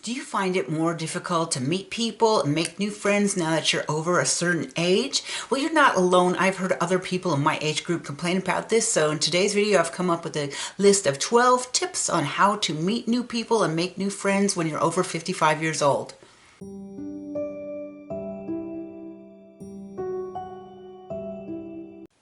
Do you find it more difficult to meet people and make new friends now that you're over a certain age? Well, you're not alone. I've heard other people in my age group complain about this. So in today's video, I've come up with a list of 12 tips on how to meet new people and make new friends when you're over 55 years old.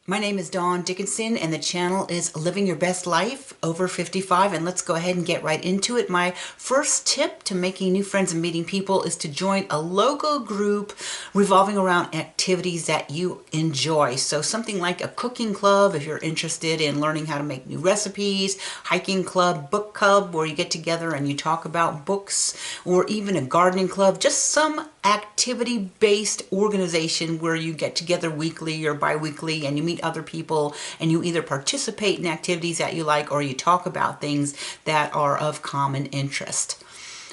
My name is Dawn Dickinson and the channel is Living Your Best Life Over 55, and let's go ahead and get right into it. My first tip to making new friends and meeting people is to join a local group revolving around activities that you enjoy. So something like a cooking club if you're interested in learning how to make new recipes, hiking club, book club where you get together and you talk about books, or even a gardening club, just some activity-based organization where you get together weekly or bi-weekly and you meet other people and you either participate in activities that you like or you talk about things that are of common interest.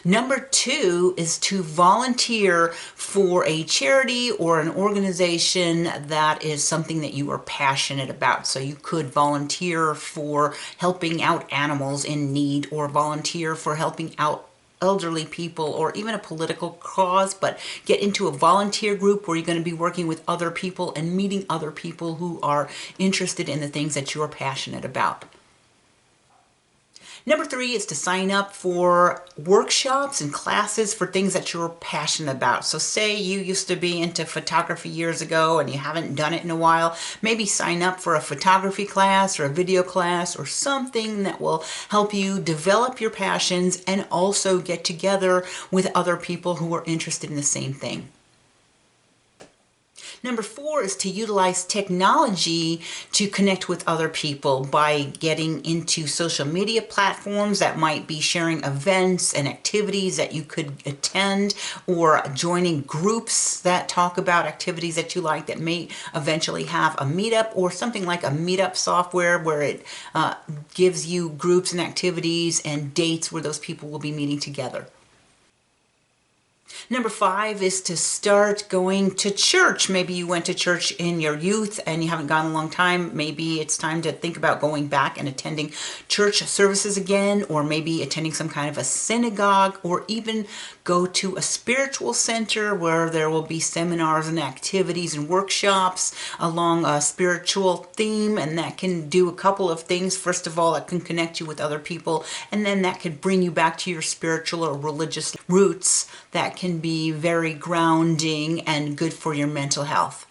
Number 2 is to volunteer for a charity or an organization that is something that you are passionate about. So you could volunteer for helping out animals in need, or volunteer for helping out elderly people, or even a political cause, but get into a volunteer group where you're going to be working with other people and meeting other people who are interested in the things that you're passionate about. Number 3 is to sign up for workshops and classes for things that you're passionate about. So say you used to be into photography years ago and you haven't done it in a while, maybe sign up for a photography class or a video class or something that will help you develop your passions and also get together with other people who are interested in the same thing. Number 4 is to utilize technology to connect with other people by getting into social media platforms that might be sharing events and activities that you could attend, or joining groups that talk about activities that you like that may eventually have a meetup, or something like a meetup software where it gives you groups and activities and dates where those people will be meeting together. Number 5 is to start going to church. Maybe you went to church in your youth and you haven't gone in a long time. Maybe it's time to think about going back and attending church services again, or maybe attending some kind of a synagogue, or even go to a spiritual center where there will be seminars and activities and workshops along a spiritual theme, and that can do a couple of things. First of all, it can connect you with other people, and then that could bring you back to your spiritual or religious roots. That can be very grounding and good for your mental health.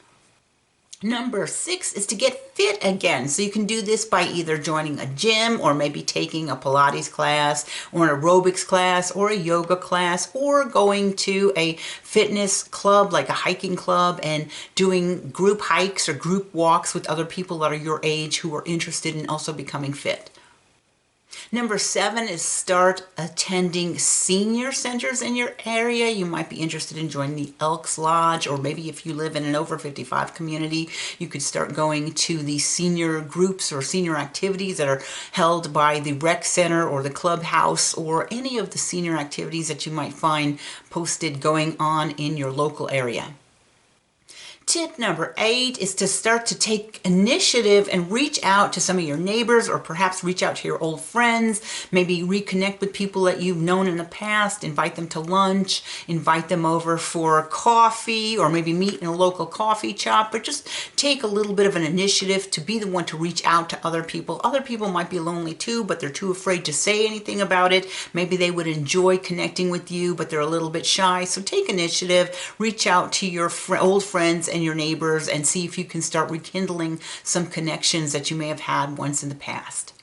Number 6 is to get fit again. So you can do this by either joining a gym, or maybe taking a Pilates class or an aerobics class or a yoga class, or going to a fitness club like a hiking club and doing group hikes or group walks with other people that are your age who are interested in also becoming fit. Number 7 is start attending senior centers in your area. You might be interested in joining the Elks Lodge, or maybe if you live in an over 55 community, you could start going to the senior groups or senior activities that are held by the rec center or the clubhouse, or any of the senior activities that you might find posted going on in your local area. Tip number 8 is to start to take initiative and reach out to some of your neighbors, or perhaps reach out to your old friends, maybe reconnect with people that you've known in the past, invite them to lunch, invite them over for coffee, or maybe meet in a local coffee shop, but just take a little bit of an initiative to be the one to reach out to other people. Other people might be lonely too, but they're too afraid to say anything about it. Maybe they would enjoy connecting with you, but they're a little bit shy. So take initiative, reach out to your old friends and your neighbors, and see if you can start rekindling some connections that you may have had once in the past.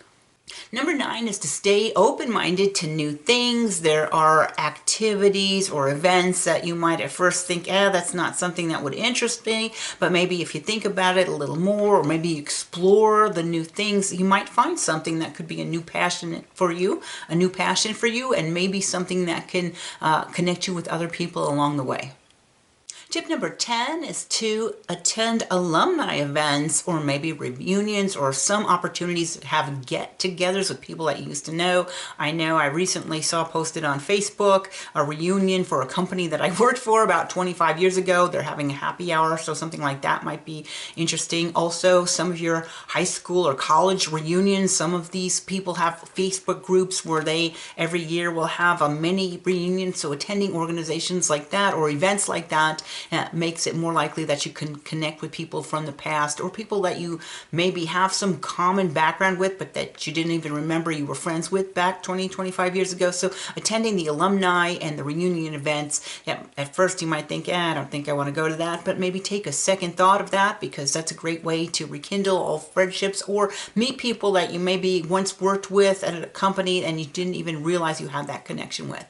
Number 9 is to stay open-minded to new things. There are activities or events that you might at first think, that's not something that would interest me, but maybe if you think about it a little more, or maybe explore the new things, you might find something that could be a new passion for you, and maybe something that can connect you with other people along the way. Tip number 10 is to attend alumni events or maybe reunions or some opportunities that have get-togethers with people that you used to know. I know I recently saw posted on Facebook a reunion for a company that I worked for about 25 years ago. They're having a happy hour, so something like that might be interesting. Also, some of your high school or college reunions, some of these people have Facebook groups where they every year will have a mini reunion, so attending organizations like that or events like that makes it more likely that you can connect with people from the past or people that you maybe have some common background with but that you didn't even remember you were friends with back 20, 25 years ago. So attending the alumni and the reunion events, at first you might think, I don't think I want to go to that, but maybe take a second thought of that because that's a great way to rekindle old friendships or meet people that you maybe once worked with at a company and you didn't even realize you had that connection with.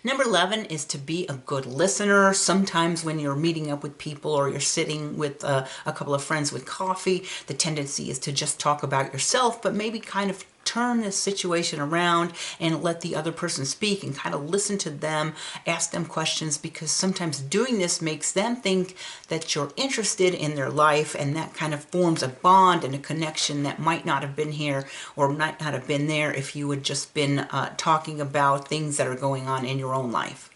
Number 11 is to be a good listener. Sometimes when you're meeting up with people or you're sitting with a couple of friends with coffee, the tendency is to just talk about yourself, but maybe kind of turn the situation around and let the other person speak and kind of listen to them, ask them questions, because sometimes doing this makes them think that you're interested in their life, and that kind of forms a bond and a connection that might not have been here or might not have been there if you had just been talking about things that are going on in your own life.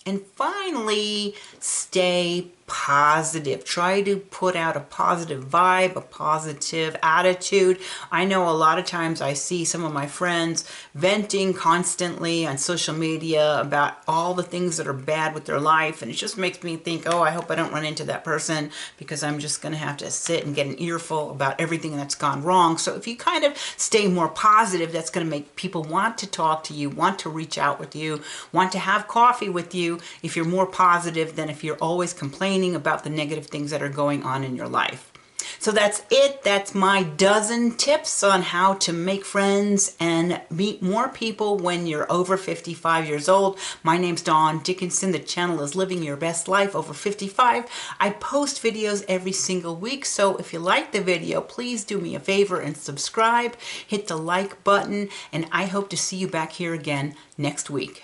And finally, stay positive. Try to put out a positive vibe, a positive attitude. I know a lot of times I see some of my friends venting constantly on social media about all the things that are bad with their life, and it just makes me think, oh, I hope I don't run into that person because I'm just going to have to sit and get an earful about everything that's gone wrong. So if you kind of stay more positive, that's going to make people want to talk to you, want to reach out with you, want to have coffee with you if you're more positive than if you're always complaining about the negative things that are going on in your life. So that's it. That's my dozen tips on how to make friends and meet more people when you're over 55 years old. My name's Dawn Dickinson. The channel is Living Your Best Life Over 55. I post videos every single week, so if you like the video, please do me a favor and subscribe, hit the like button, and I hope to see you back here again next week.